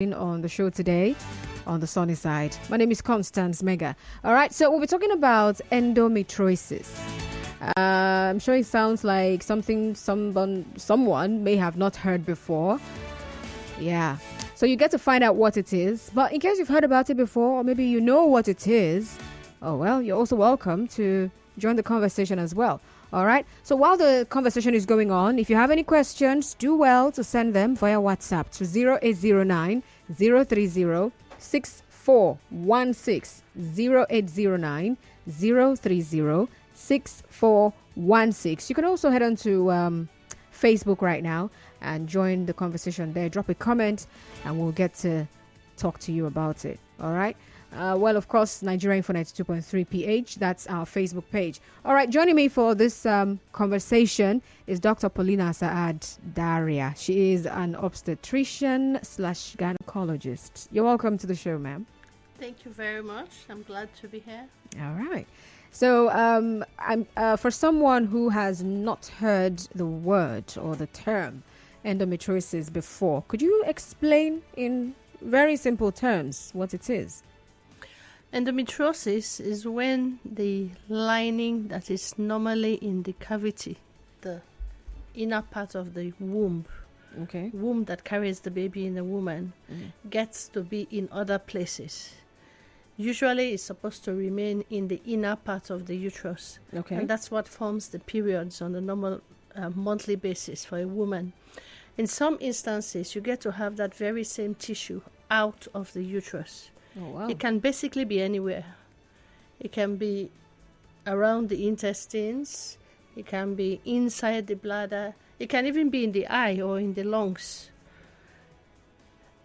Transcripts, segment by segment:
on the show today on the sunny side. My name is Constance Mega. All right, so we'll be talking about endometriosis. I'm sure it sounds like something someone may have not heard before. Yeah. So you get to find out what it is. But in case you've heard about it before, or maybe you know what it is, oh well, you're also welcome to join the conversation as well. All right. So while the conversation is going on, if you have any questions, do well to send them via WhatsApp to 0809 030 6416. 0809 030 6416. You can also head on to Facebook right now and join the conversation there. Drop a comment and we'll get to talk to you about it. All right. Well, of course, Nigeria Info 92.3 PH. That's our Facebook page. All right. Joining me for this conversation is Dr. Paulina Saad Daria. She is an obstetrician / gynecologist. You're welcome to the show, ma'am. Thank you very much. I'm glad to be here. All right. So I'm for someone who has not heard the word or the term endometriosis before, could you explain in very simple terms what it is? Endometriosis is when the lining that is normally in the cavity, the inner part of the womb that carries the baby in the woman, gets to be in other places. Usually it's supposed to remain in the inner part of the uterus. Okay. And that's what forms the periods on the normal monthly basis for a woman. In some instances, you get to have that very same tissue out of the uterus. Oh, wow. It can basically be anywhere. It can be around the intestines. It can be inside the bladder. It can even be in the eye or in the lungs.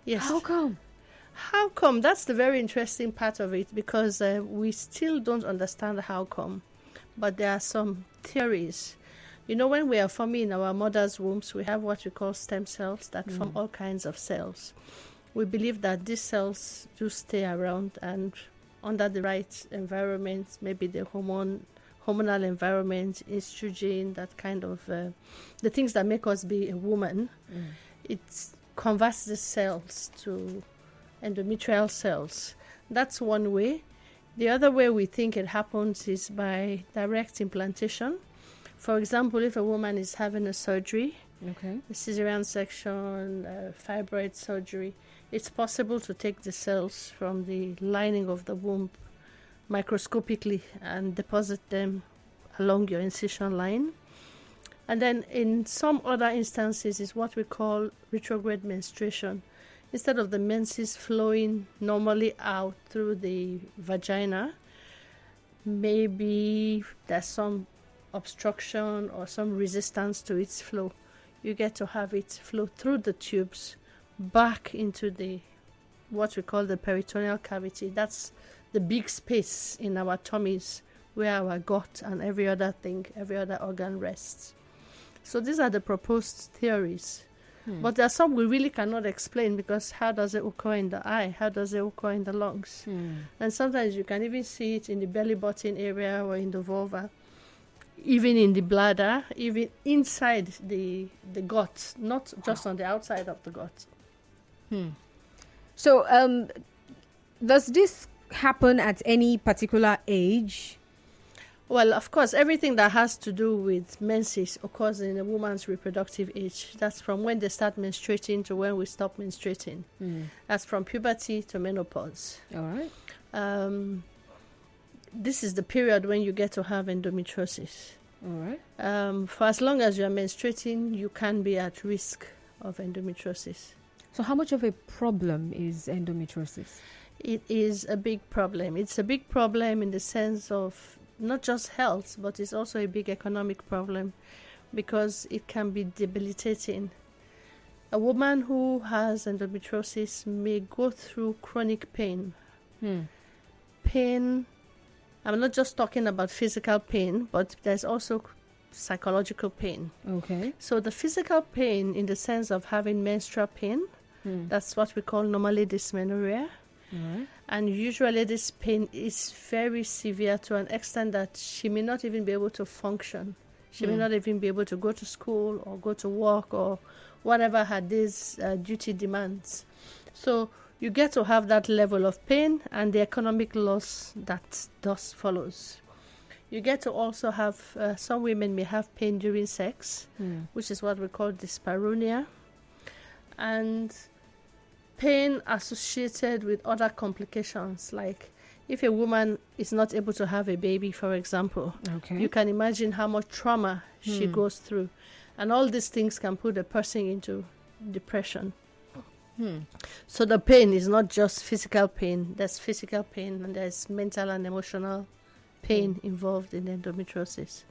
Yes. How come? How come? That's the very interesting part of it, because we still don't understand how come. But there are some theories. You know, when we are forming in our mother's wombs, we have what we call stem cells that form all kinds of cells. We believe that these cells do stay around, and under the right environment, maybe the hormonal environment, estrogen, that kind of, the things that make us be a woman, it converts the cells to endometrial cells. That's one way. The other way we think it happens is by direct implantation. For example, if a woman is having a surgery, a cesarean section, fibroid surgery, it's possible to take the cells from the lining of the womb microscopically and deposit them along your incision line. And then in some other instances is what we call retrograde menstruation. Instead of the menses flowing normally out through the vagina, maybe there's some obstruction or some resistance to its flow. You get to have it flow through the tubes back into the what we call the peritoneal cavity. That's the big space in our tummies where our gut and every other organ rests. So these are the proposed theories. But there are some we really cannot explain, because how does it occur in the eye? How does it occur in the lungs? And sometimes you can even see it in the belly button area or in the vulva, even in the bladder, even inside the gut, not just on the outside of the gut. So does this happen at any particular age? Well, of course, everything that has to do with menses occurs in a woman's reproductive age. That's from when they start menstruating to when we stop menstruating. That's from puberty to menopause. All right. This is the period when you get to have endometriosis. All right. For as long as you're menstruating, you can be at risk of endometriosis. So how much of a problem is endometriosis? It is a big problem. It's a big problem in the sense of not just health, but it's also a big economic problem, because it can be debilitating. A woman who has endometriosis may go through chronic pain. Pain, I'm not just talking about physical pain, but there's also psychological pain. Okay. So the physical pain in the sense of having menstrual pain, that's what we call normally dysmenorrhea. And usually this pain is very severe to an extent that she may not even be able to function. She may not even be able to go to school or go to work or whatever her day's duty demands. So you get to have that level of pain and the economic loss that thus follows. You get to also have, some women may have pain during sex, which is what we call dyspareunia, and pain associated with other complications, like if a woman is not able to have a baby, for example, you can imagine how much trauma she goes through. And all these things can put a person into depression. So the pain is not just physical pain. There's physical pain and there's mental and emotional pain involved in endometriosis.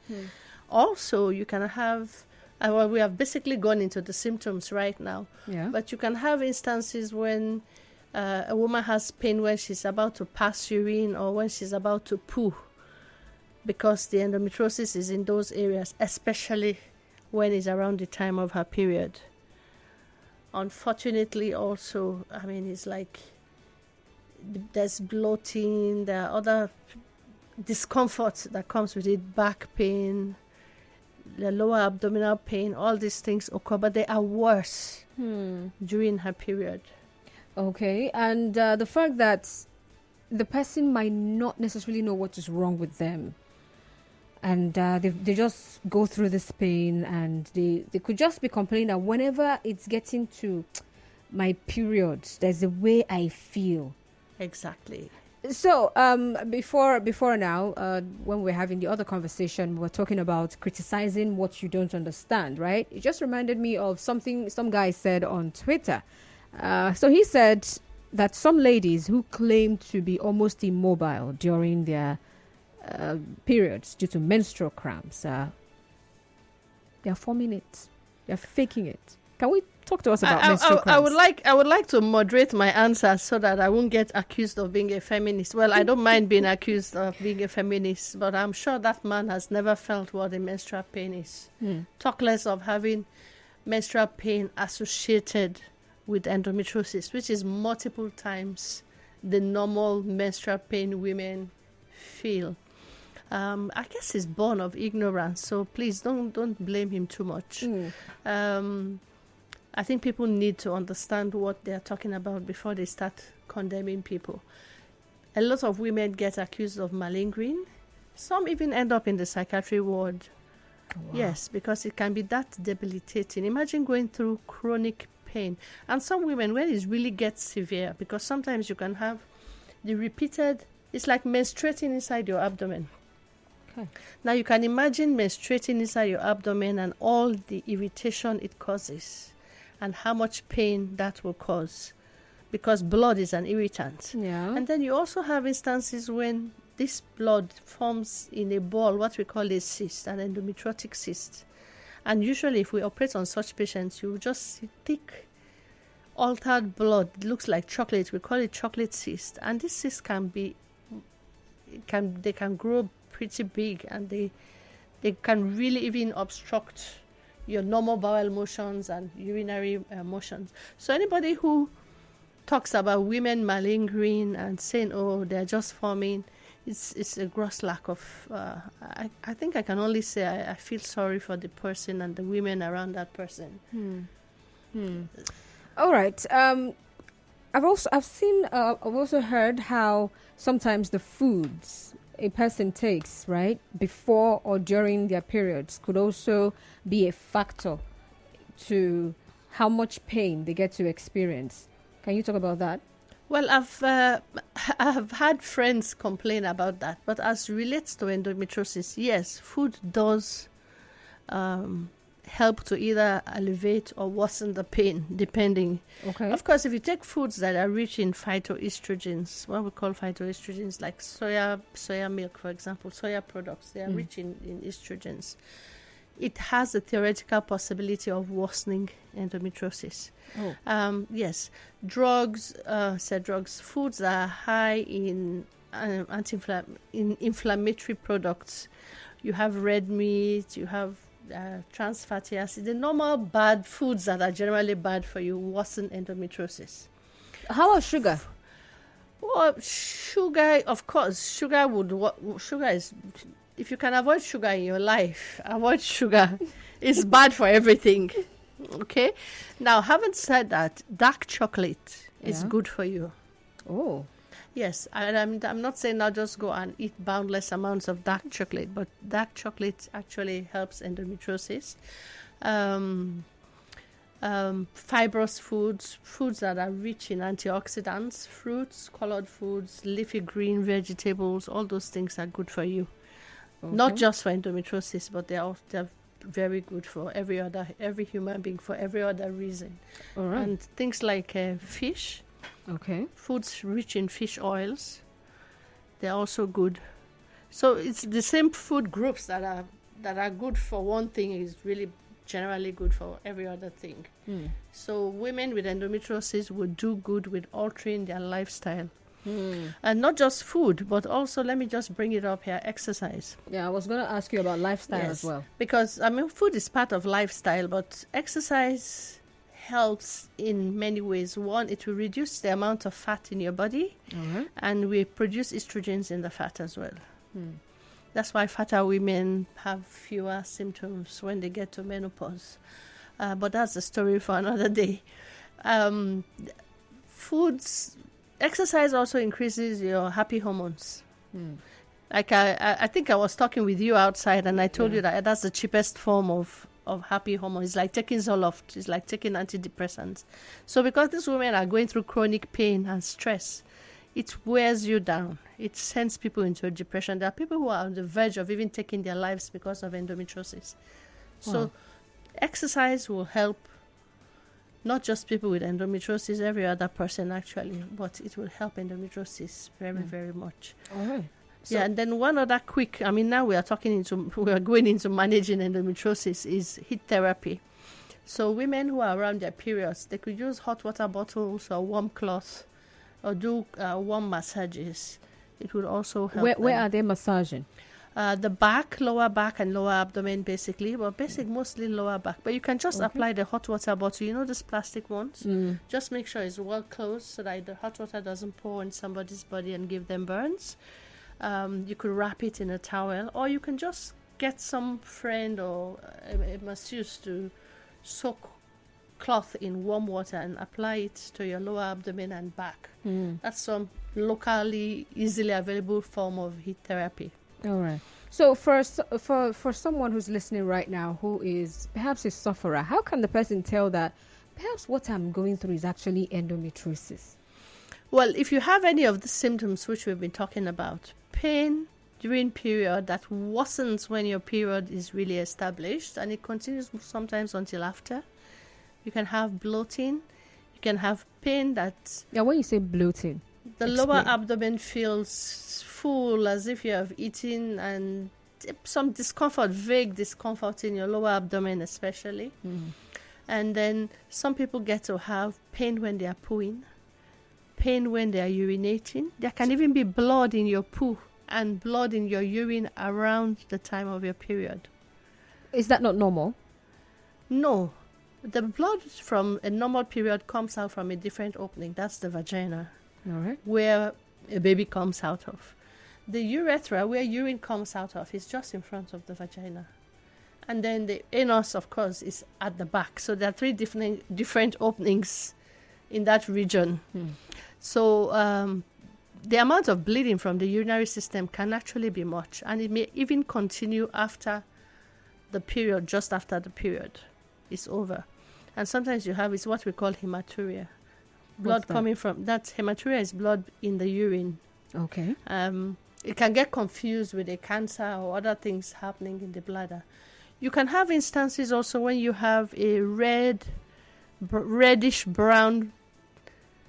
Also, you can have, well, we have basically gone into the symptoms right now, but you can have instances when a woman has pain when she's about to pass urine or when she's about to poo, because the endometriosis is in those areas, especially when it's around the time of her period. Unfortunately, also, I mean, it's like there's bloating, there are other discomfort that comes with it, back pain, the lower abdominal pain, all these things occur, but they are worse during her period. Okay, and the fact that the person might not necessarily know what is wrong with them, and they just go through this pain, and they could just be complaining that whenever it's getting to my period, there's a way I feel. Exactly. So before now, when we're having the other conversation, we were talking about criticizing what you don't understand, right? It just reminded me of something some guy said on Twitter. So he said that some ladies who claim to be almost immobile during their periods due to menstrual cramps, they're forming it, they're faking it. Can we talk to us about menstrual cramps? I would like to moderate my answer so that I won't get accused of being a feminist. Well, I don't mind being accused of being a feminist, but I'm sure that man has never felt what a menstrual pain is. Talk less of having menstrual pain associated with endometriosis, which is multiple times the normal menstrual pain women feel. I guess he's born of ignorance, so please don't blame him too much. I think people need to understand what they're talking about before they start condemning people. A lot of women get accused of malingering. Some even end up in the psychiatry ward. Oh, wow. Yes, because it can be that debilitating. Imagine going through chronic pain. And some women, when it really gets severe, because sometimes you can have the repeated, it's like menstruating inside your abdomen. Okay. Now you can imagine menstruating inside your abdomen and all the irritation it causes and how much pain that will cause, because blood is an irritant. Yeah. And then you also have instances when this blood forms in a ball, what we call a cyst, an endometriotic cyst. And usually if we operate on such patients, you just see thick, altered blood. It looks like chocolate. We call it chocolate cyst. And this cyst they can grow pretty big, and they can really even obstruct your normal bowel motions and urinary motions. So anybody who talks about women malingering and saying, oh, they're just forming, it's a gross lack of, I think I can only say I feel sorry for the person and the women around that person. All right. I've also heard how sometimes the foods a person takes, right, before or during their periods could also be a factor to how much pain they get to experience. Can you talk about that? Well, I've had friends complain about that, but as relates to endometriosis, yes, food does help to either alleviate or worsen the pain, depending. Okay. Of course, if you take foods that are rich in phytoestrogens, what we call phytoestrogens, like soya milk, for example, soya products, they are rich in estrogens. It has a theoretical possibility of worsening endometriosis. Oh. Yes, drugs, foods that are high in inflammatory products. You have red meat, you have trans fatty acid, the normal bad foods that are generally bad for you worsen endometriosis. How about sugar? Well, sugar, of course, sugar is, if you can avoid sugar in your life, avoid sugar. It's bad for everything. Okay? Now, having said that, dark chocolate, It's Yeah. good for you. Oh. Yes, and I'm not saying now just go and eat boundless amounts of dark chocolate, but dark chocolate actually helps endometriosis. Um, fibrous foods, foods that are rich in antioxidants, fruits, colored foods, leafy green vegetables, all those things are good for you. Not Okay. just for endometriosis, but they're very good for every human being for every other reason. All right. And things like fish, Okay. foods rich in fish oils, they're also good. So it's the same food groups that are good for one thing is really generally good for every other thing. So women with endometriosis would do good with altering their lifestyle. And not just food, but also, let me just bring it up here, exercise. Yeah, I was going to ask you about lifestyle Yes. as well. Because, I mean, food is part of lifestyle, but exercise helps in many ways. One, it will reduce the amount of fat in your body, and we produce estrogens in the fat as well. That's why fatter women have fewer symptoms when they get to menopause. But that's a story for another day. Exercise also increases your happy hormones. Like I think I was talking with you outside, and I told you that that's the cheapest form of happy hormone. It's like taking Zoloft. It's like taking antidepressants. So because these women are going through chronic pain and stress, it wears you down. It sends people into a depression. There are people who are on the verge of even taking their lives because of endometriosis. So exercise will help not just people with endometriosis, every other person actually, but it will help endometriosis very, very much. All right. So, And then one other quick, I mean, now we are going into managing endometriosis is heat therapy. So women who are around their periods, they could use hot water bottles or warm cloths or do warm massages. It would also help. Where are they massaging? The back, lower back, and lower abdomen, basically. But mostly lower back. But you can just apply the hot water bottle. You know these plastic ones? Just make sure it's well closed so that the hot water doesn't pour on somebody's body and give them burns. You could wrap it in a towel, or you can just get some friend or a masseuse to soak cloth in warm water and apply it to your lower abdomen and back. That's some locally easily available form of heat therapy. All right. So for someone who's listening right now who is perhaps a sufferer, how can the person tell that perhaps what I'm going through is actually endometriosis? Well, if you have any of the symptoms which we've been talking about, pain during period that worsens when your period is really established and it continues sometimes until after. You can have bloating. You can have pain that... Yeah, when you say bloating, the lower abdomen feels full as if you have eaten, and some discomfort, vague discomfort in your lower abdomen especially. And then some people get to have pain when they are pooing, pain when they are urinating. There can even be blood in your poo and blood in your urine around the time of your period. Is that not normal? No. The blood from a normal period comes out from a different opening. That's the vagina. All right. Where a baby comes out of. The urethra, where urine comes out of, is just in front of the vagina. And then the anus, of course, is at the back. So there are three different openings in that region. So the amount of bleeding from the urinary system can actually be much. And it may even continue after the period, just after the period is over. And sometimes you have, it's what we call hematuria. Blood coming from, that hematuria is blood in the urine. Okay. It can get confused with a cancer or other things happening in the bladder. You can have instances also when you have a reddish brown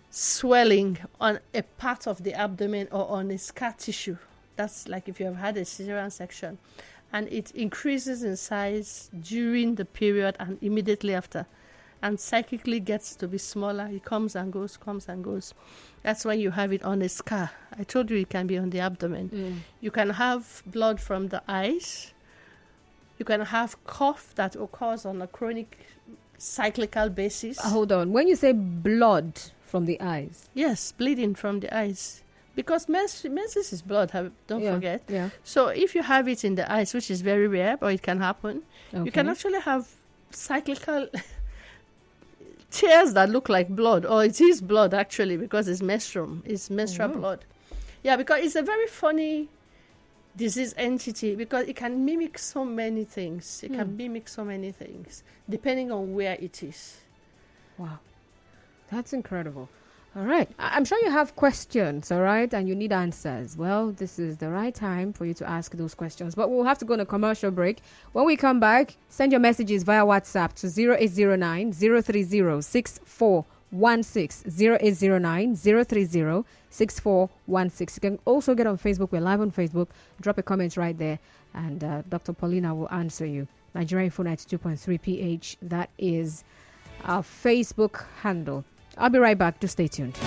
swelling on a part of the abdomen or on a scar tissue. That's like if you have had a cesarean section. And it increases in size during the period and immediately after. And cyclically gets to be smaller. It comes and goes, comes and goes. That's when you have it on a scar. I told you it can be on the abdomen. You can have blood from the eyes. You can have cough that occurs on a chronic cyclical basis. Hold on. When you say blood from the eyes. Yes, bleeding from the eyes. Because menses is blood, don't forget. Yeah. So if you have it in the eyes, which is very rare, but it can happen, you can actually have cyclical tears that look like blood, or it is blood actually because it's menstrual blood. Yeah, because it's a very funny disease entity because it can mimic so many things. It can mimic so many things depending on where it is. Wow. That's incredible. All right. I'm sure you have questions, all right, and you need answers. Well, this is the right time for you to ask those questions. But we'll have to go on a commercial break. When we come back, send your messages via WhatsApp to 0809 030 6416. 0809 030 6416. You can also get on Facebook. We're live on Facebook. Drop a comment right there, and Dr. Paulina will answer you. Nigeria Info 92.3 PH. That is our Facebook handle. I'll be right back. Just stay tuned.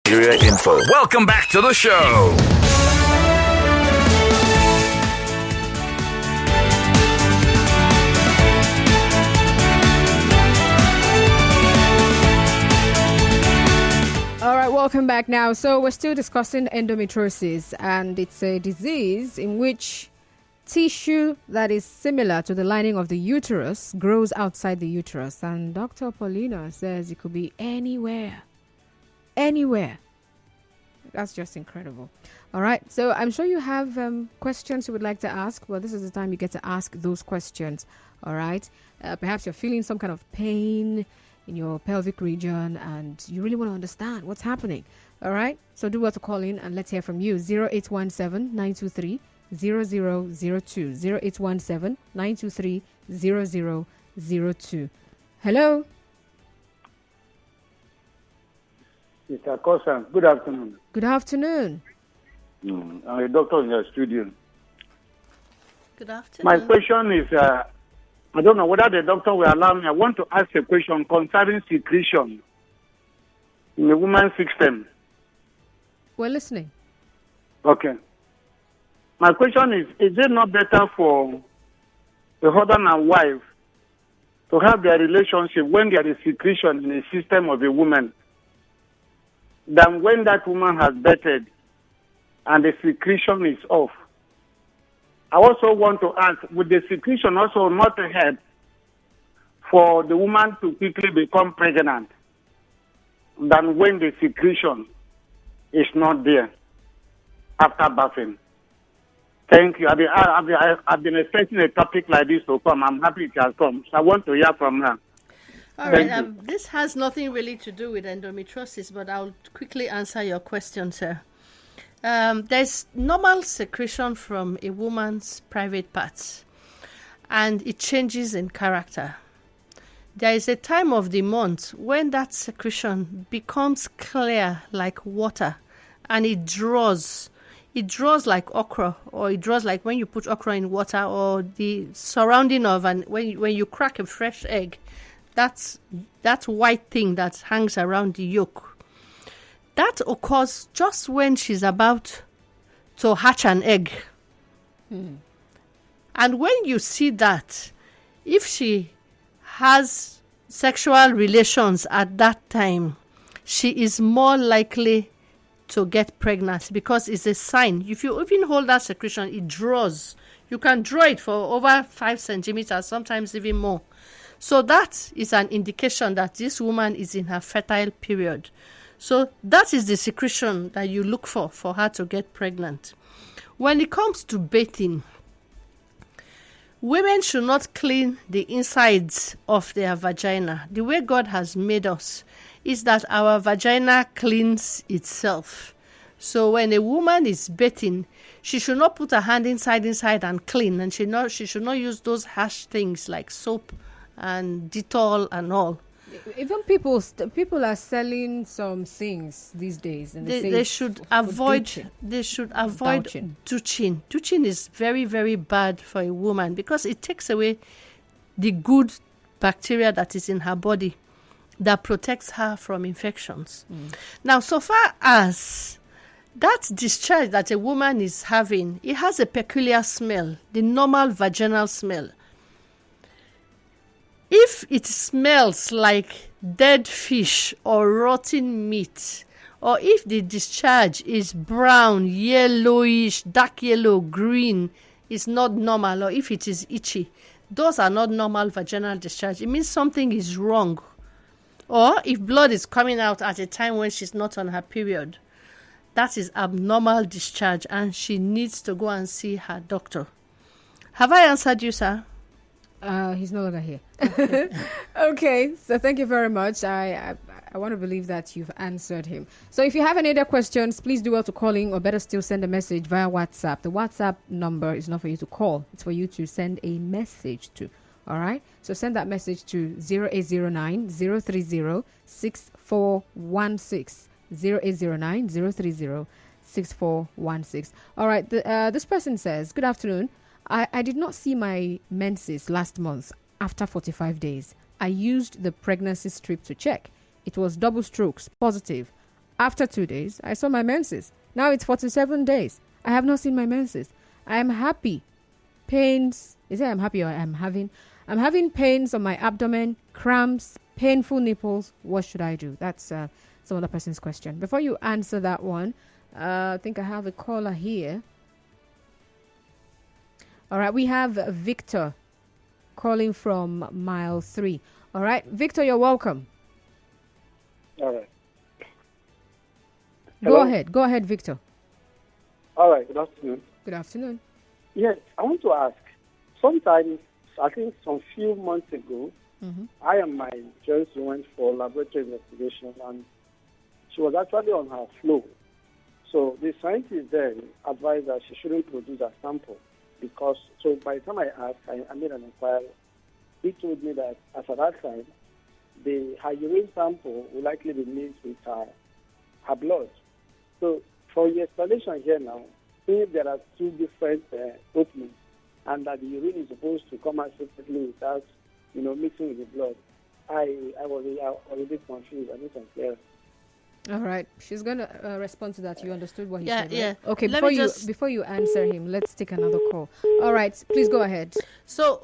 Nigeria Info. Welcome back to the show. All right, welcome back now. So we're still discussing endometriosis, and it's a disease in which tissue that is similar to the lining of the uterus grows outside the uterus. And Dr. Paulina says it could be anywhere. Anywhere. That's just incredible. All right, so I'm sure you have questions you would like to ask. Well, this is the time you get to ask those questions. All right, perhaps you're feeling some kind of pain in your pelvic region and you really want to understand what's happening. All right, so do well to call in and let's hear from you. 0817 923 0002. 0817 923 0002. Hello. Mr. Kosan, good afternoon. Good afternoon. I'm a doctor in your studio. Good afternoon. My question is, I don't know whether the doctor will allow me. I want to ask a question concerning secretion in the woman's system. We're listening. Okay. My question is it not better for the husband and wife to have their relationship when there is secretion in the system of a woman than when that woman has betted and the secretion is off? I also want to ask, would the secretion also not help for the woman to quickly become pregnant than when the secretion is not there after birthing? Thank you. I've been expecting a topic like this to come. I'm happy it has come. So I want to hear from her. All right. This has nothing really to do with endometriosis, but I'll quickly answer your question, sir. There's normal secretion from a woman's private parts, and it changes in character. There is a time of the month when that secretion becomes clear like water, and it draws like okra, or it draws like when you put okra in water, or the surrounding of, and when you crack a fresh egg, that's that white thing that hangs around the yolk. That occurs just when she's about to hatch an egg. And when you see that, if she has sexual relations at that time, she is more likely to get pregnant, because it's a sign. If you even hold that secretion, it draws. You can draw it for over 5 centimeters, sometimes even more. So that is an indication that this woman is in her fertile period. So that is the secretion that you look for her to get pregnant. When it comes to bathing, Women should not clean the insides of their vagina. The way God has made us is that our vagina cleans itself. So when a woman is bathing, she should not put her hand inside and clean, and she should not use those harsh things like soap and Dettol and all. Even people are selling some things these days, and they should avoid douching. Douching is very, very bad for a woman because it takes away the good bacteria that is in her body that protects her from infections. Now, so far as that discharge that a woman is having, it has a peculiar smell, the normal vaginal smell. If it smells like dead fish or rotten meat, or if the discharge is brown, yellowish, dark yellow, green, it's not normal, or if it is itchy, those are not normal vaginal discharge. It means something is wrong. Or if blood is coming out at a time when she's not on her period, that is abnormal discharge, and she needs to go and see her doctor. Have I answered you, sir? He's no longer here. Okay, so thank you very much. I want to believe that you've answered him. So if you have any other questions, please do well to call in, or better still, send a message via WhatsApp. The WhatsApp number is not for you to call. It's for you to send a message to. All right? So send that message to 0809 030 6416. 0809 030 6416. All right, this person says, good afternoon. I did not see my menses last month after 45 days. I used the pregnancy strip to check. It was double strokes, positive. After 2 days, I saw my menses. Now it's 47 days. I have not seen my menses. I am happy. Pains. Is it I'm happy or I'm having? I'm having pains on my abdomen, cramps, painful nipples. What should I do? That's some other person's question. Before you answer that one, I think I have a caller here. All right, we have Victor calling from mile 3. All right, Victor, you're welcome. All right. Go ahead, Victor. All right, good afternoon. Good afternoon. Yes, I want to ask. Sometimes, I think some few months ago, I and my fiancée went for laboratory investigation, and she was actually on her flow. So the scientist then advised that she shouldn't produce a sample. Because, so by the time I asked, I made an inquiry. He told me that as at that time, her urine sample will likely be mixed with her blood. So for your explanation here now, if there are two different openings and that the urine is supposed to come out separately without, mixing with the blood, I was a bit confused. I need some clarity. All right, she's going to respond to that. You understood what he said, right? Yeah. Okay, before you answer him, let's take another call. All right, please go ahead. So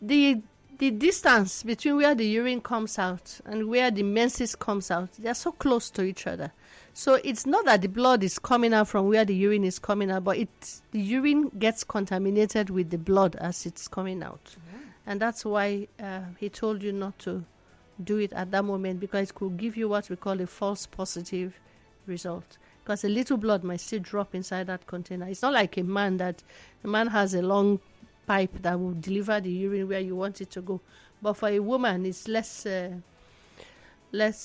the distance between where the urine comes out and where the menses comes out, they are so close to each other. So it's not that the blood is coming out from where the urine is coming out, but the urine gets contaminated with the blood as it's coming out. Yeah. And that's why he told you not to do it at that moment, because it could give you what we call a false positive result, because a little blood might still drop inside that container. It's not like a man has a long pipe that will deliver the urine where you want it to go, but for a woman it's less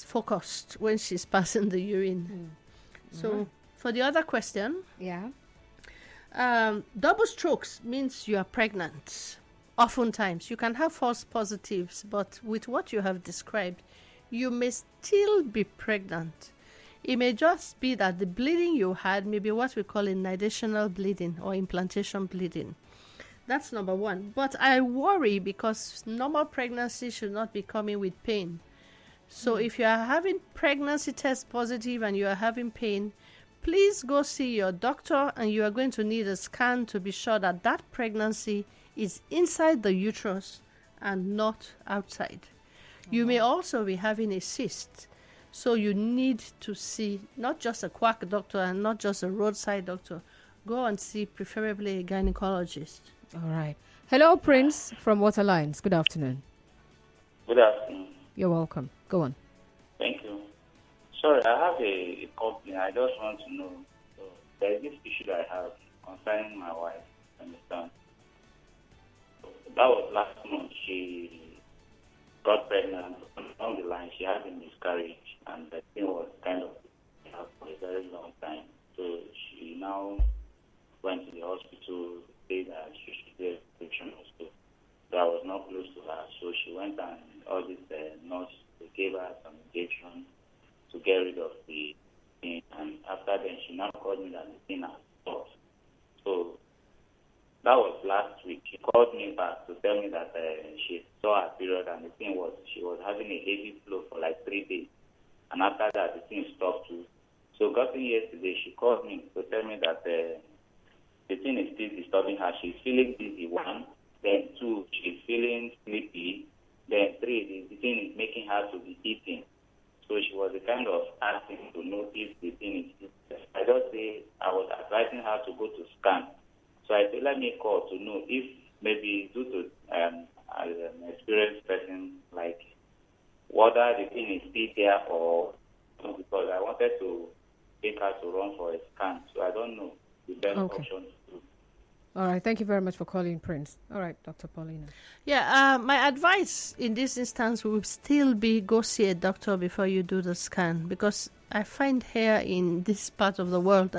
focused when she's passing the urine. So for the other question, double strokes means you are pregnant. Oftentimes, you can have false positives, but with what you have described, you may still be pregnant. It may just be that the bleeding you had may be what we call nidational bleeding or implantation bleeding. That's number one. But I worry because normal pregnancy should not be coming with pain. So if you are having pregnancy test positive and you are having pain, please go see your doctor, and you are going to need a scan to be sure that that pregnancy is inside the uterus and not outside. You may also be having a cyst, so you need to see not just a quack doctor and not just a roadside doctor. Go and see preferably a gynecologist. All right. Hello, Prince from Waterlines. Good afternoon. Good afternoon. You're welcome. Go on. Thank you. Sorry, I have a complaint. I just want to know. So there is this issue that I have concerning my wife. Understand? that was last month. She got pregnant. On the line, she had a miscarriage, and the thing was kind of for a very long time. So she now went to the hospital, said that she should do a prescription also. So I was not close to her. So she went and all this nurse, they gave her some injection to get rid of the thing. And after then, she now called me that the thing has stopped. So that was last week. She called me back to tell me that she saw her period, and the thing was she was having a heavy flow for like 3 days. And after that, the thing stopped too. So gotten yesterday, she called me to tell me that the thing is still disturbing her. She's feeling dizzy, 1. Then 2, she's feeling sleepy. Then 3, the thing is making her to be eating. So she was kind of asking to know if the thing is. I just say I was advising her to go to scan. So I said, let me call to know if maybe due to as an experienced person, like whether the thing is still there or because I wanted to take her to run for a scan. So I don't know the best option to do. All right. Thank you very much for calling, Prince. All right, Dr. Paulina. Yeah, my advice in this instance will still be go see a doctor before you do the scan, because I find here in this part of the world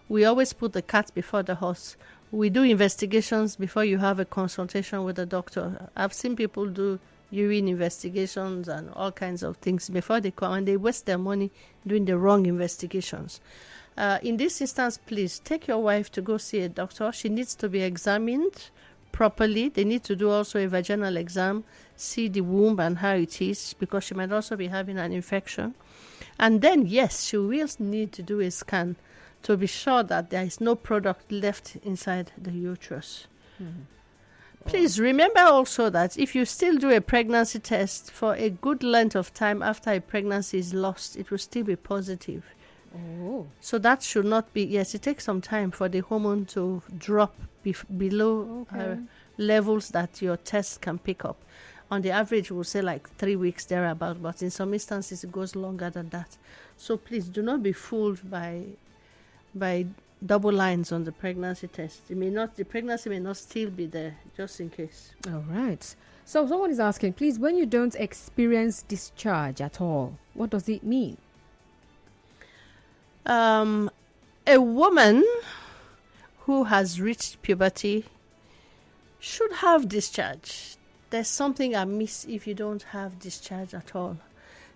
we always put the cat before the horse. We do investigations before you have a consultation with a doctor. I've seen people do urine investigations and all kinds of things before they come, and they waste their money doing the wrong investigations. In this instance, please take your wife to go see a doctor. She needs to be examined properly. They need to do also a vaginal exam, see the womb and how it is, because she might also be having an infection. And then, yes, she will need to do a scan to be sure that there is no product left inside the uterus. Mm-hmm. Please remember also that if you still do a pregnancy test for a good length of time after a pregnancy is lost, it will still be positive. Oh. So that should not be, yes, it takes some time for the hormone to drop below levels that your test can pick up. On the average, we'll say like 3 weeks thereabout, but in some instances it goes longer than that. So please do not be fooled by double lines on the pregnancy test. The pregnancy may not still be there, just in case. All right. So someone is asking, please, when you don't experience discharge at all, what does it mean? A woman who has reached puberty should have discharge. There's something amiss if you don't have discharge at all.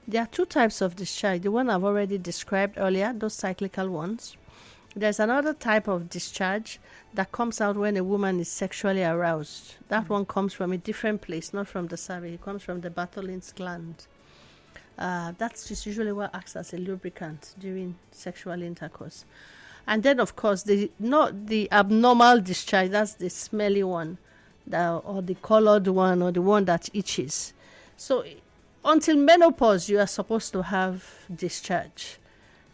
There are 2 types of discharge. The one I've already described earlier, those cyclical ones. There's another type of discharge that comes out when a woman is sexually aroused. That one comes from a different place, not from the cervix. It comes from the Bartholin's gland. That's just usually what acts as a lubricant during sexual intercourse. And then, of course, not the abnormal discharge, that's the smelly one, or the colored one, or the one that itches. So until menopause, you are supposed to have discharge.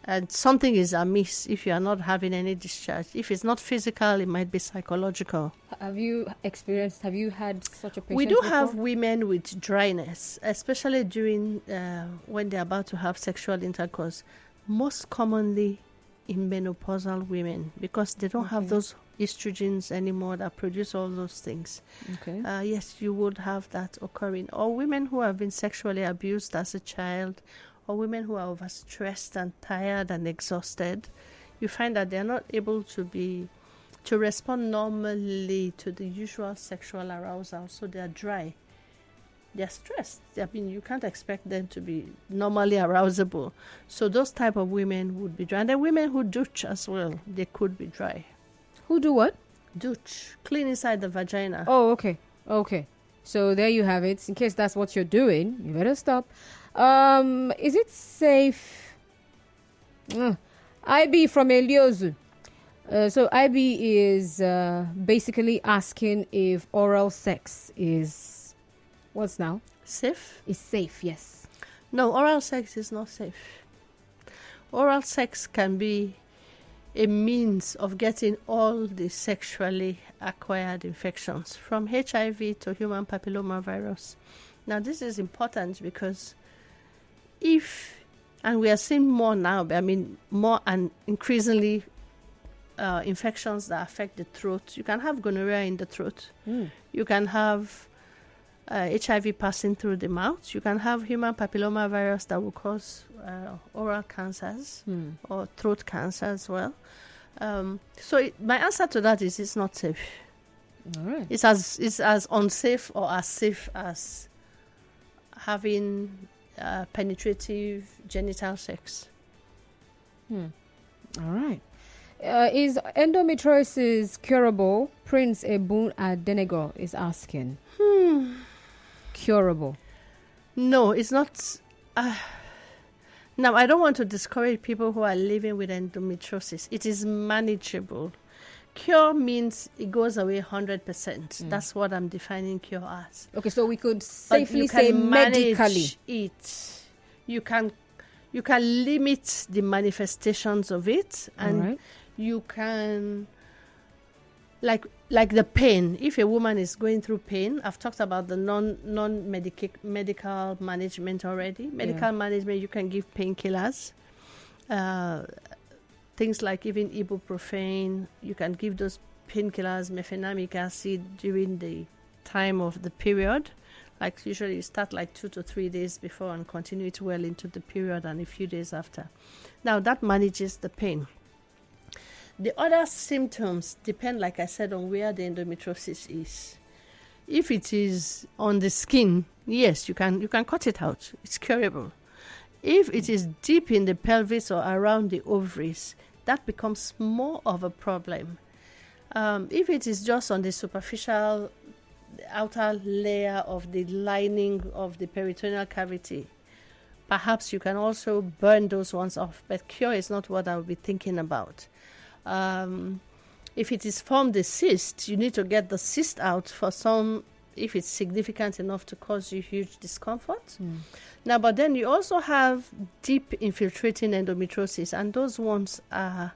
And something is amiss if you are not having any discharge. If it's not physical, it might be psychological. Have you had such a patient We do before? have women with dryness, especially during when they're about to have sexual intercourse. Most commonly in menopausal women, because they don't have those estrogens anymore that produce all those things. Okay. Yes, you would have that occurring. Or women who have been sexually abused as a child, or women who are overstressed and tired and exhausted. You find that they're not able to respond normally to the usual sexual arousal, so they're dry. They're stressed. You can't expect them to be normally arousable. So those type of women would be dry. And the women who douche as well, they could be dry. Who do what? Douche. Clean inside the vagina. Oh, okay. Okay. So there you have it. In case that's what you're doing, you better stop. Is it safe? IB from Eliozu. So IB is basically asking if oral sex is what's now? Safe? Is safe, yes. No, oral sex is not safe. Oral sex can be a means of getting all the sexually acquired infections, from HIV to human papillomavirus. Now, this is important because and we are seeing more now, more and increasingly infections that affect the throat. You can have gonorrhea in the throat. You can have HIV passing through the mouth. You can have human papilloma virus that will cause oral cancers or throat cancer as well. My answer to that is it's not safe. All right. It's as unsafe or as safe as having penetrative genital sex. All right. Is endometriosis curable? Prince Ebun Adenego is asking. Curable? No, it's not. Now, I don't want to discourage people who are living with endometriosis. It is manageable. Cure means it goes away 100%. That's what I'm defining cure as. Okay, so we could But safely you say can manage medically. it. You can limit the manifestations of it, and Alright. you can like the pain. If a woman is going through pain, I've talked about the medical management already. Medical management, you can give painkillers, things like even ibuprofen. You can give those painkillers, mefenamic acid, during the time of the period. Like usually you start like 2 to 3 days before and continue it well into the period and a few days after. Now that manages the pain. The other symptoms depend, like I said, on where the endometriosis is. If it is on the skin, yes, you can cut it out. It's curable. If it is deep in the pelvis or around the ovaries, that becomes more of a problem. If it is just on the superficial outer layer of the lining of the peritoneal cavity, perhaps you can also burn those ones off. But cure is not what I would be thinking about. If it is formed a cyst, you need to get the cyst out for some, if it's significant enough to cause you huge discomfort. Now, but then you also have deep infiltrating endometriosis, and those ones are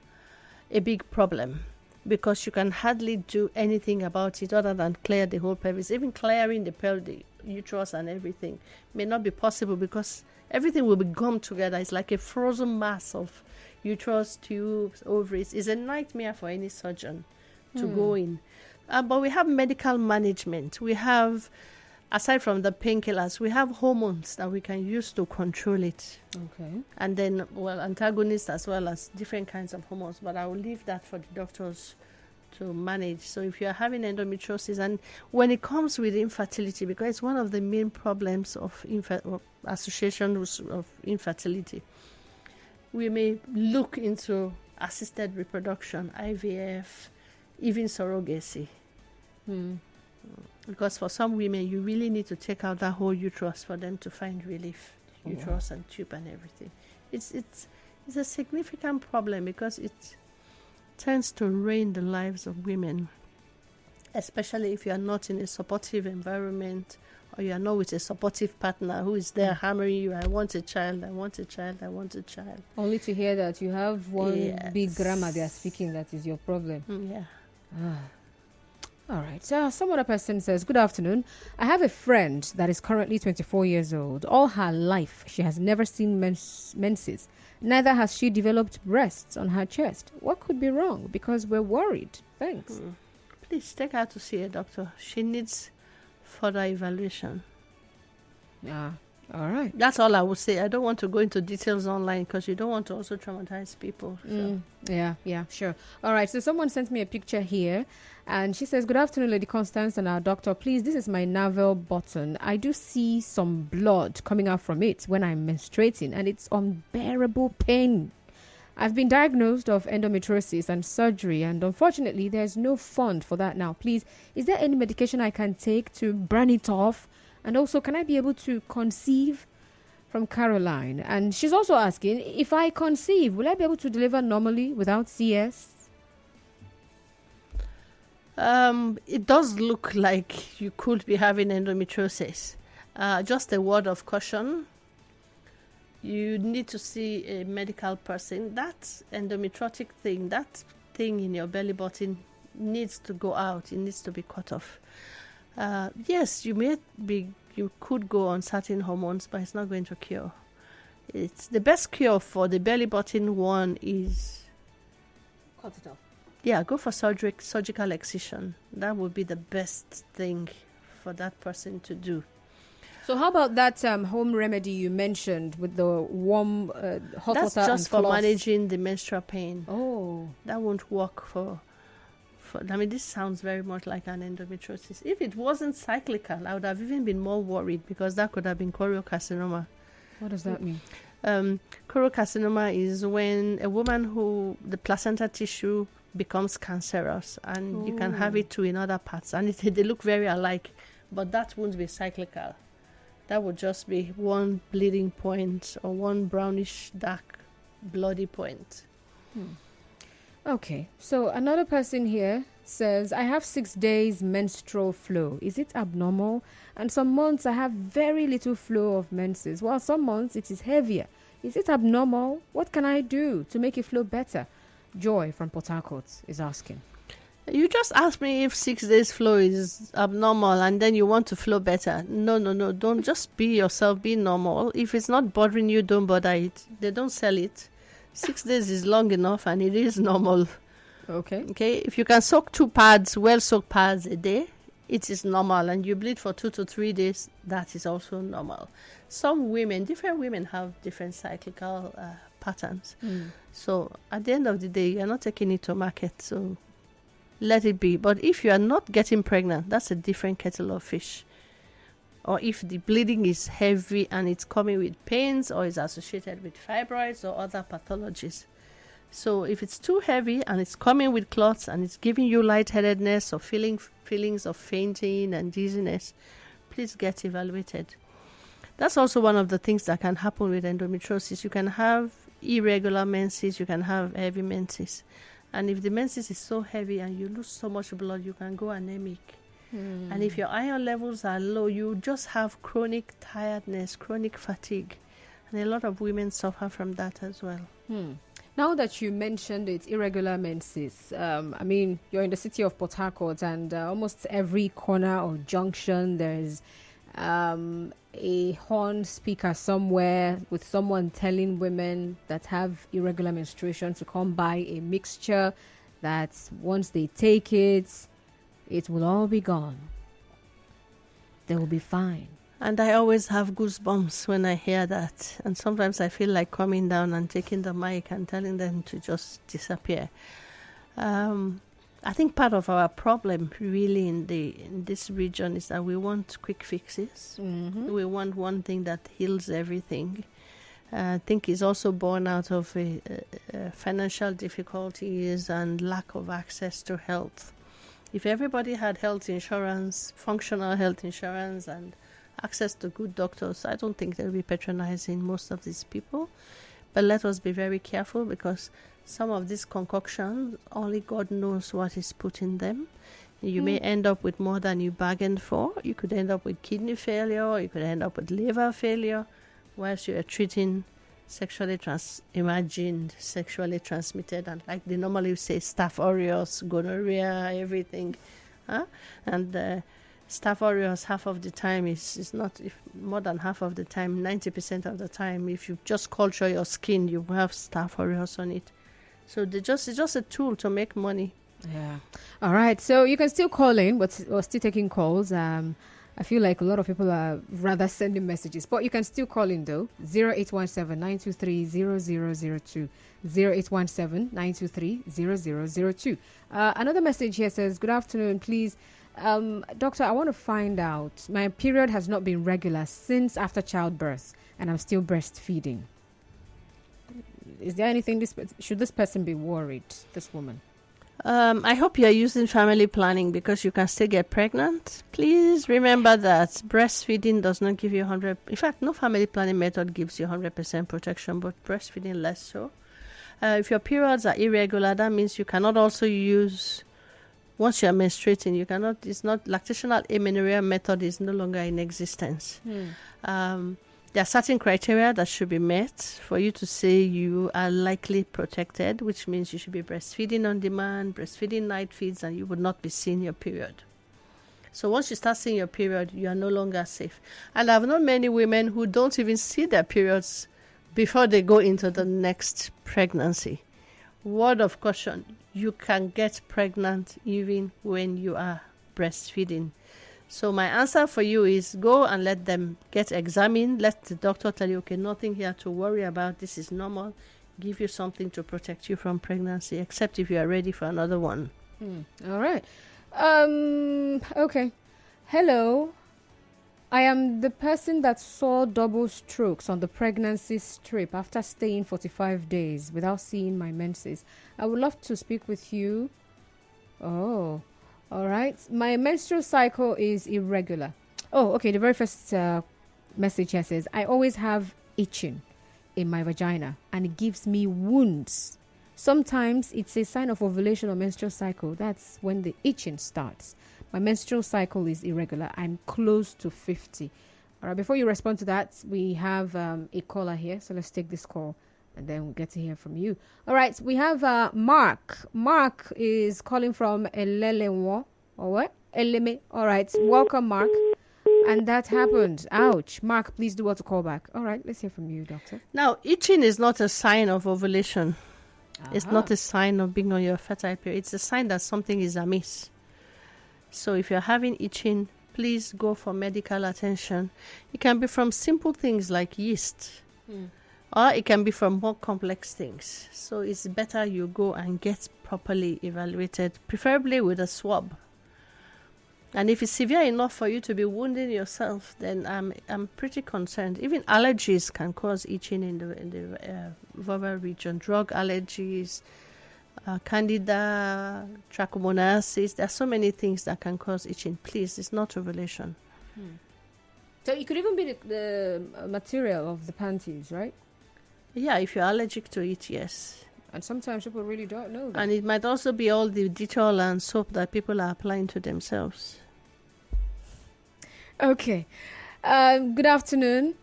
a big problem because you can hardly do anything about it other than clear the whole pelvis. Even clearing the uterus and everything may not be possible because everything will be gummed together. It's like a frozen mass of uterus, tubes, ovaries. Is a nightmare for any surgeon to go in. But we have medical management. We have, aside from the painkillers, we have hormones that we can use to control it. Okay. And then, antagonists as well as different kinds of hormones. But I will leave that for the doctors to manage. So if you're having endometriosis, and when it comes with infertility, because it's one of the main problems of associations of infertility, we may look into assisted reproduction, IVF, even surrogacy. Because for some women, you really need to take out that whole uterus for them to find relief, uterus and tube and everything. It's a significant problem because it tends to ruin the lives of women, especially if you are not in a supportive environment or you are not with a supportive partner who is there hammering you, I want a child, I want a child, I want a child. Only to hear that you have one big grammar they are speaking that is your problem. All right. Some other person says, good afternoon. I have a friend that is currently 24 years old. All her life, she has never seen menses. Neither has she developed breasts on her chest. What could be wrong? Because we're worried. Thanks. Please take her to see a doctor. She needs further evaluation. All right. That's all I would say. I don't want to go into details online because you don't want to also traumatize people. So. Yeah, sure. All right. So someone sent me a picture here and she says, good afternoon, Lady Constance and our doctor. Please, this is my navel button. I do see some blood coming out from it when I'm menstruating and it's unbearable pain. I've been diagnosed of endometriosis and surgery, and unfortunately, there's no fund for that now. Please, is there any medication I can take to burn it off? And also, can I be able to conceive? From Caroline. And she's also asking, if I conceive, will I be able to deliver normally without CS? It does look like you could be having endometriosis. Just a word of caution. You need to see a medical person. That endometriotic thing, that thing in your belly button needs to go out. It needs to be cut off. Yes, you could go on certain hormones, but it's not going to cure. It's the best cure for the belly button one is Cut it off. Yeah, go for surgical excision. That would be the best thing for that person to do. So how about that home remedy you mentioned with the warm hot That's water just and for cloth? managing the menstrual pain. Oh. That won't work for. I mean, this sounds very much like an endometriosis. If it wasn't cyclical, I would have even been more worried, because that could have been choriocarcinoma. What does that mean? Choriocarcinoma is when a woman who the placenta tissue becomes cancerous, and you can have it too in other parts, and they look very alike, but that won't be cyclical. That would just be one bleeding point or one brownish dark bloody point. Okay, so another person here says, I have 6 days menstrual flow. Is it abnormal? And some months I have very little flow of menses, while some months it is heavier. Is it abnormal? What can I do to make it flow better? Joy from Port Harcourt is asking. You just asked me if 6 days flow is abnormal and then you want to flow better. No. Don't just be yourself, be normal. If it's not bothering you, don't bother it. They don't sell it. 6 days is long enough and it is normal. Okay. Okay, if you can soak 2 pads, well-soaked pads a day, it is normal. And you bleed for 2 to 3 days, that is also normal. Some women, different women have different cyclical patterns. So at the end of the day, you're not taking it to market, so let it be. But if you are not getting pregnant, that's a different kettle of fish. Or if the bleeding is heavy and it's coming with pains or is associated with fibroids or other pathologies. So if it's too heavy and it's coming with clots and it's giving you lightheadedness or feelings of fainting and dizziness, please get evaluated. That's also one of the things that can happen with endometriosis. You can have irregular menses, you can have heavy menses. And if the menses is so heavy and you lose so much blood, you can go anemic. And if your iron levels are low, you just have chronic tiredness, chronic fatigue. And a lot of women suffer from that as well. Now that you mentioned it, irregular menses, I mean, you're in the city of Port Harcourt, and almost every corner or junction, there's a horn speaker somewhere with someone telling women that have irregular menstruation to come buy a mixture that once they take it, it will all be gone. They will be fine. And I always have goosebumps when I hear that. And sometimes I feel like coming down and taking the mic and telling them to just disappear. I think part of our problem really in this region is that we want quick fixes. We want one thing that heals everything. I think it's also born out of financial difficulties and lack of access to health. If everybody had health insurance, functional health insurance, and access to good doctors, I don't think they'll be patronizing most of these people. But let us be very careful, because some of these concoctions, only God knows what is put in them. You may end up with more than you bargained for. You could end up with kidney failure, you could end up with liver failure, whilst you are treating imagined sexually transmitted, and like they normally say, Staph aureus, gonorrhea, everything. And Staph aureus, half of the time is not, if more than half of the time, 90% of the time, if you just culture your skin, you have Staph aureus on it. So it's just a tool to make money. Yeah. All right. So you can still call in, but we're still taking calls. I feel like a lot of people are rather sending messages, but you can still call in though. 0817-923-0002. 0817-923-0002. Another message here says, good afternoon, please. Doctor, I want to find out. My period has not been regular since after childbirth, and I'm still breastfeeding. Is there anything should this person be worried, this woman? I hope you are using family planning, because you can still get pregnant. Please remember that breastfeeding does not give you 100%. In fact, no family planning method gives you 100% protection, but breastfeeding less so. If your periods are irregular, that means you cannot also use, once you are menstruating, you cannot, it's not, lactational amenorrhea method is no longer in existence. There are certain criteria that should be met for you to say you are likely protected, which means you should be breastfeeding on demand, breastfeeding night feeds, and you would not be seeing your period. So once you start seeing your period, you are no longer safe. And I've known many women who don't even see their periods before they go into the next pregnancy. Word of caution, you can get pregnant even when you are breastfeeding. So my answer for you is go and let them get examined. Let the doctor tell you, okay, nothing here to worry about. This is normal. Give you something to protect you from pregnancy, except if you are ready for another one. All right. Okay. Hello. I am the person that saw double strokes on the pregnancy strip after staying 45 days without seeing my menses. I would love to speak with you. Oh, all right. My menstrual cycle is irregular. Oh, okay. The very first message here says, I always have itching in my vagina and it gives me wounds. Sometimes it's a sign of ovulation or menstrual cycle. That's when the itching starts. My menstrual cycle is irregular. I'm close to 50. All right, before you respond to that, we have a caller here. So let's take this call and then we'll get to hear from you. All right, we have Mark. Mark is calling from Elelewo. Or what? Eleme. All right, welcome, Mark. And that happened. Ouch. Mark, please do what to call back. All right, let's hear from you, doctor. Now, itching is not a sign of ovulation. It's not a sign of being on your fertile period. It's a sign that something is amiss. So if you're having itching, please go for medical attention. It can be from simple things like yeast, or it can be from more complex things. So it's better you go and get properly evaluated, preferably with a swab. And if it's severe enough for you to be wounding yourself, then I'm pretty concerned. Even allergies can cause itching in the vulvar region. Drug allergies, candida, trichomoniasis. There are so many things that can cause itching. Please, it's not ovulation. So it could even be the material of the panties, right? Yeah, if you're allergic to it, yes. And sometimes people really don't know that. And it might also be all the Dettol and soap that people are applying to themselves. Okay. Good afternoon.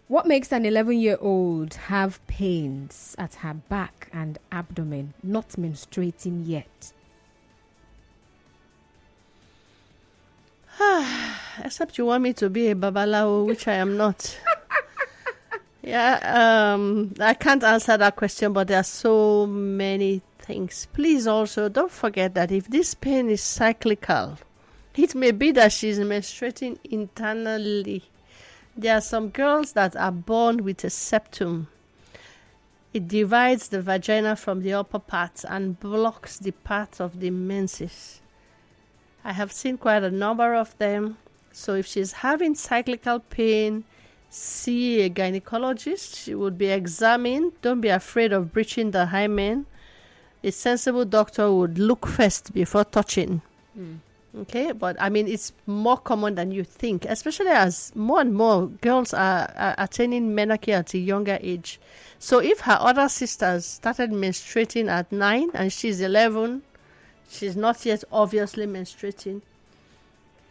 What makes an 11-year-old have pains at her back and abdomen, not menstruating yet? Except you want me to be a babalawo, which I am not. I can't answer that question, but there are so many things. Please also don't forget that if this pain is cyclical, it may be that she's menstruating internally. There are some girls that are born with a septum. It divides the vagina from the upper part and blocks the part of the menses. I have seen quite a number of them. So if she's having cyclical pain, see a gynecologist. She would be examined. Don't be afraid of breaching the hymen. A sensible doctor would look first before touching. Okay, but I mean, it's more common than you think, especially as more and more girls are attaining menarche at a younger age. So if her other sisters started menstruating at 9 and she's 11, she's not yet obviously menstruating,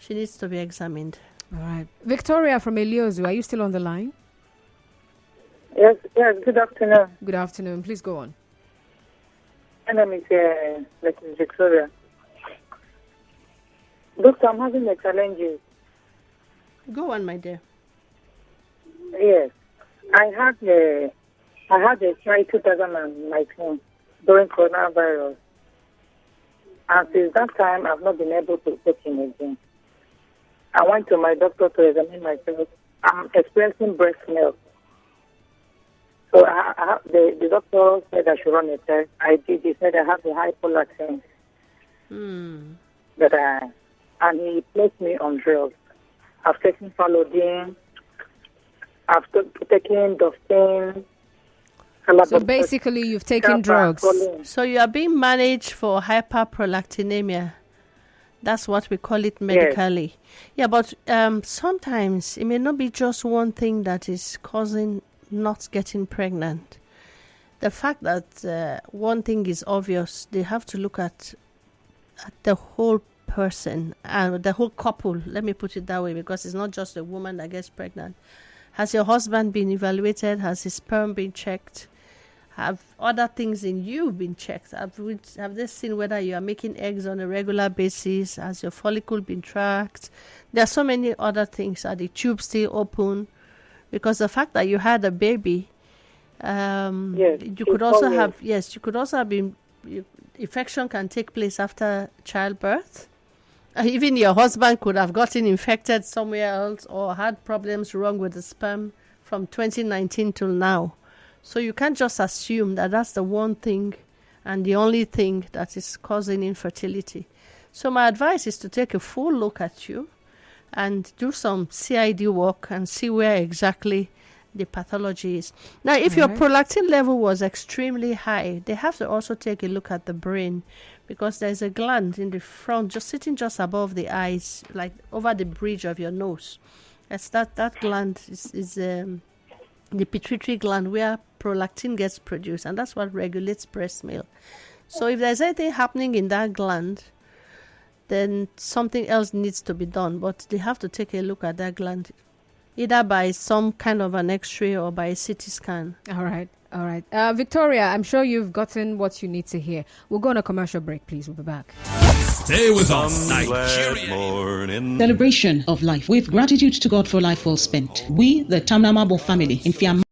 she needs to be examined. All right. Victoria from Eliozu, are you still on the line? Yes, good afternoon. Good afternoon. Please go on. My name is Victoria. Doctor, I'm having a challenge. Go on, my dear. Yes. I had a try 2019 during coronavirus. And since that time, I've not been able to take him again. I went to my doctor to examine myself. I'm experiencing breast milk. So the doctor said I should run a test. I did. He said I have a high prolactin. And he placed me on drugs. I've taken Falodin. I've taken Dofin. So basically, you've taken drugs. So you are being managed for hyperprolactinemia. That's what we call it medically. Yes. Yeah, but sometimes it may not be just one thing that is causing not getting pregnant. The fact that one thing is obvious, they have to look at the whole person and the whole couple. Let me put it that way, because it's not just a woman that gets pregnant. Has your husband been evaluated? Has his sperm been checked? Have other things in you been checked? Have they seen whether you are making eggs on a regular basis? Has your follicle been tracked? There are so many other things. Are the tubes still open? Because the fact that you had a baby, you could also have been. infection can take place after childbirth. Even your husband could have gotten infected somewhere else or had problems wrong with the sperm from 2019 till now. So you can't just assume that that's the one thing and the only thing that is causing infertility. So my advice is to take a full look at you and do some CID work and see where exactly the pathology is. Now, if your prolactin level was extremely high, they have to also take a look at the brain, because there's a gland in the front, just sitting just above the eyes, like over the bridge of your nose. That's that gland is the pituitary gland where prolactin gets produced, and that's what regulates breast milk. So if there's anything happening in that gland, then something else needs to be done. But they have to take a look at that gland, either by some kind of an X-ray or by a CT scan. All right. Victoria, I'm sure you've gotten what you need to hear. We'll go on a commercial break, please. We'll be back. Stay with us, Nigeria. Celebration of life with gratitude to God for life well spent. We, the Tamnamabo family in Fiam.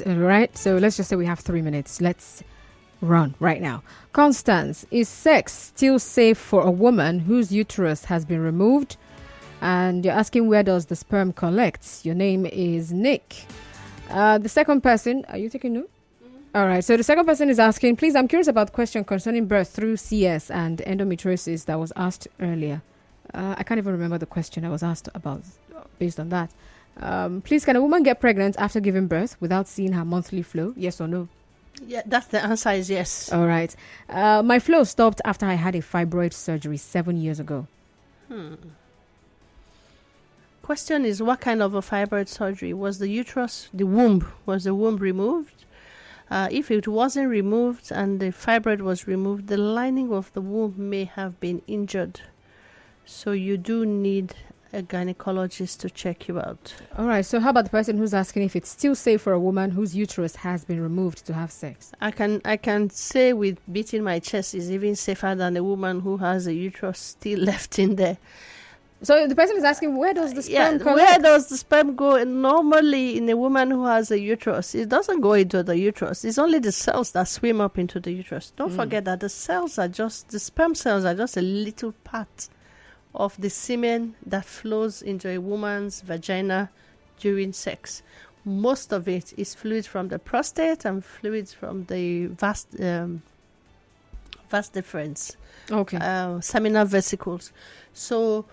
All right, so let's just say we have 3 minutes. Let's run right now. Constance, is sex still safe for a woman whose uterus has been removed? And you're asking, where does the sperm collect? Your name is Nick. The second person, are you taking note? All right, so the second person is asking, please, I'm curious about the question concerning birth through CS and endometriosis that was asked earlier. I can't even remember the question I was asked about based on that. Please, can a woman get pregnant after giving birth without seeing her monthly flow? Yes or no? Yeah, that's the answer is yes. All right. My flow stopped after I had a fibroid surgery 7 years ago. Question is, what kind of a fibroid surgery? Was the uterus, the womb removed? If it wasn't removed and the fibroid was removed, the lining of the womb may have been injured. So you do need a gynecologist to check you out. All right. So how about the person who's asking if it's still safe for a woman whose uterus has been removed to have sex? I can say with beating my chest is even safer than a woman who has a uterus still left in there. So the person is asking, where does the sperm collect? Where does the sperm go? Normally, in a woman who has a uterus, it doesn't go into the uterus. It's only the cells that swim up into the uterus. Don't forget that the sperm cells are just a little part of the semen that flows into a woman's vagina during sex. Most of it is fluid from the prostate and fluids from the vas deferens, seminal vesicles. So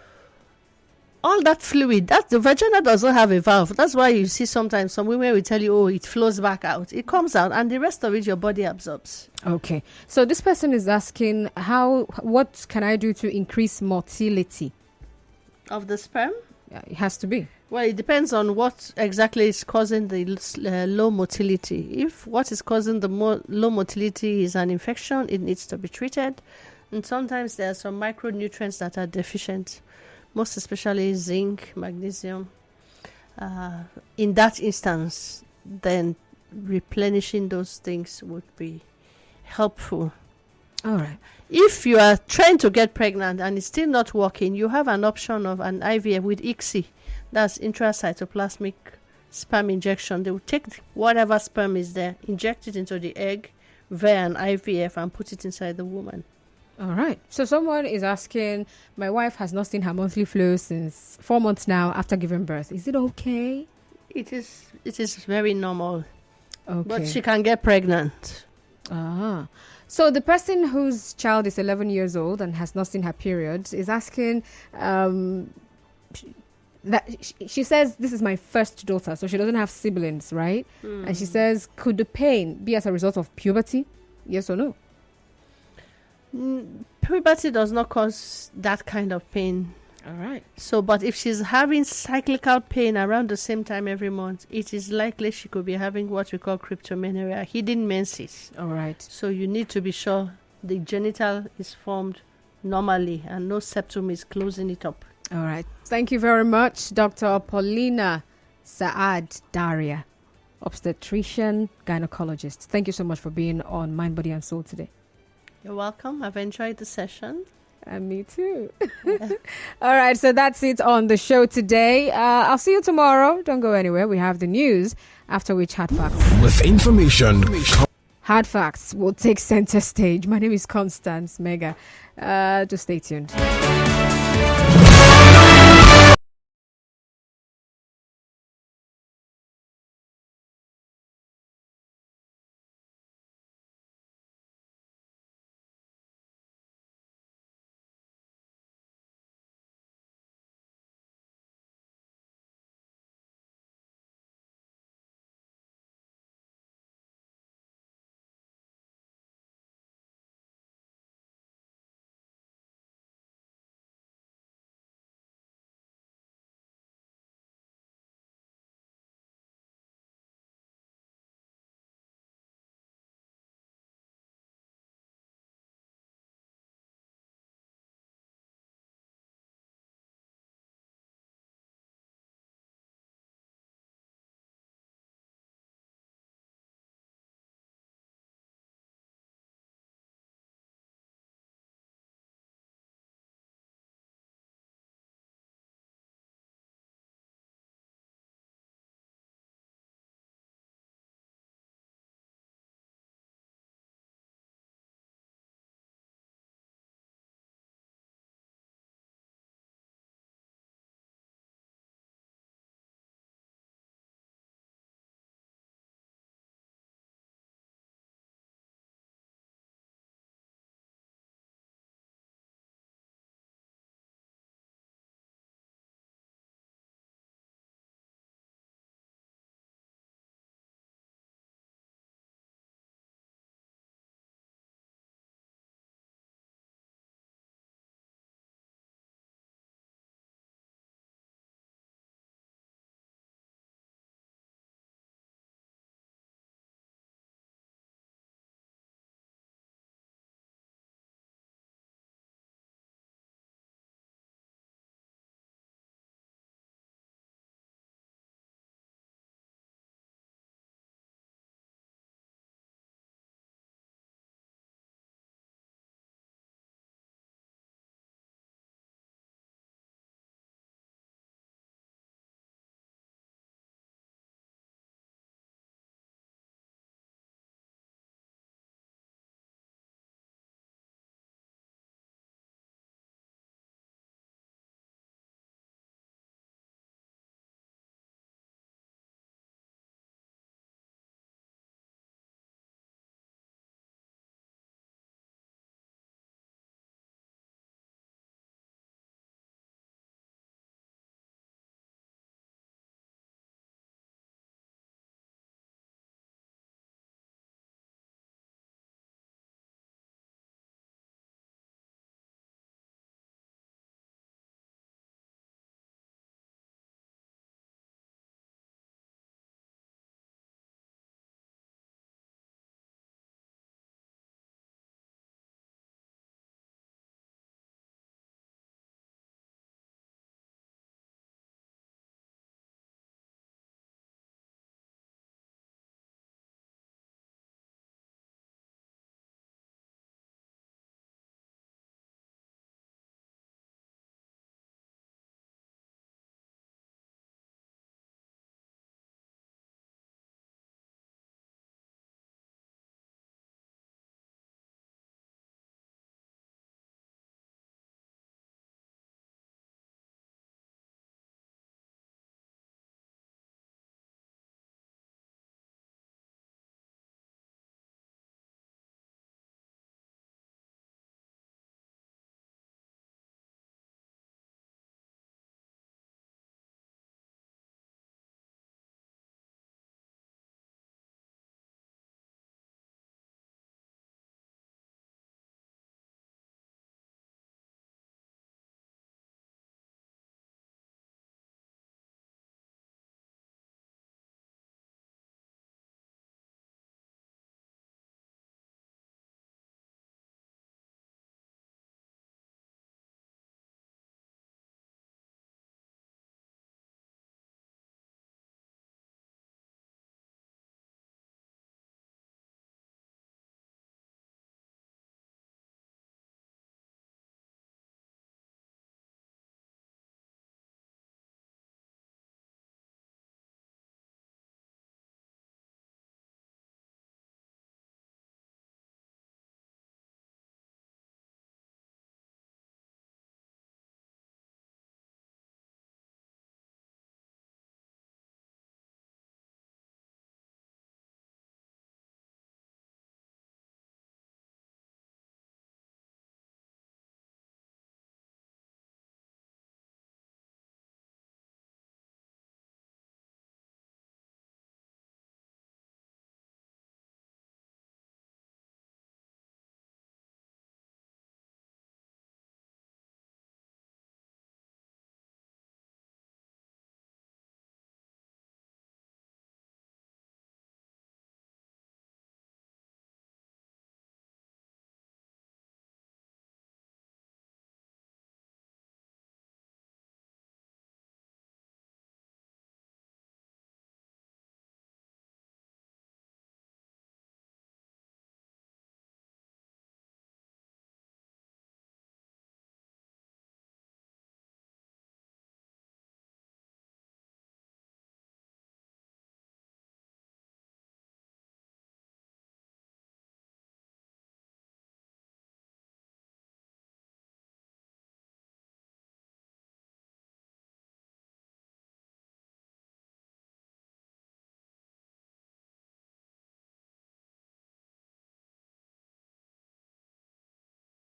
all that fluid, that the vagina doesn't have a valve. That's why you see sometimes some women will tell you, oh, it flows back out. It comes out, and the rest of it your body absorbs. Okay. So this person is asking, what can I do to increase motility of the sperm? Yeah, it has to be. Well, it depends on what exactly is causing the low motility. If what is causing the low motility is an infection, it needs to be treated. And sometimes there are some micronutrients that are deficient, most especially zinc, magnesium. In that instance, then replenishing those things would be helpful. All right. If you are trying to get pregnant and it's still not working, you have an option of an IVF with ICSI. That's intracytoplasmic sperm injection. They will take whatever sperm is there, inject it into the egg via an IVF and put it inside the woman. All right. So someone is asking, my wife has not seen her monthly flow since 4 months now after giving birth. Is it okay? It is very normal. Okay. But she can get pregnant. Ah. So the person whose child is 11 years old and has not seen her period is asking, that she says, this is my first daughter, so she doesn't have siblings, right? And she says, could the pain be as a result of puberty? Yes or no? Puberty does not cause that kind of pain. All right. So, but if she's having cyclical pain around the same time every month, it is likely she could be having what we call cryptomenorrhea, hidden menses. All right. So you need to be sure the genital is formed normally and no septum is closing it up. All right. Thank you very much, Dr. Paulina Saad Daria, obstetrician, gynecologist. Thank you so much for being on Mind, Body and Soul today. You're welcome. I've enjoyed the session. And me too. All right. So that's it on the show today. I'll see you tomorrow. Don't go anywhere. We have the news, after which Hard Facts. With information. Hard Facts will take center stage. My name is Constance Mega. Just stay tuned.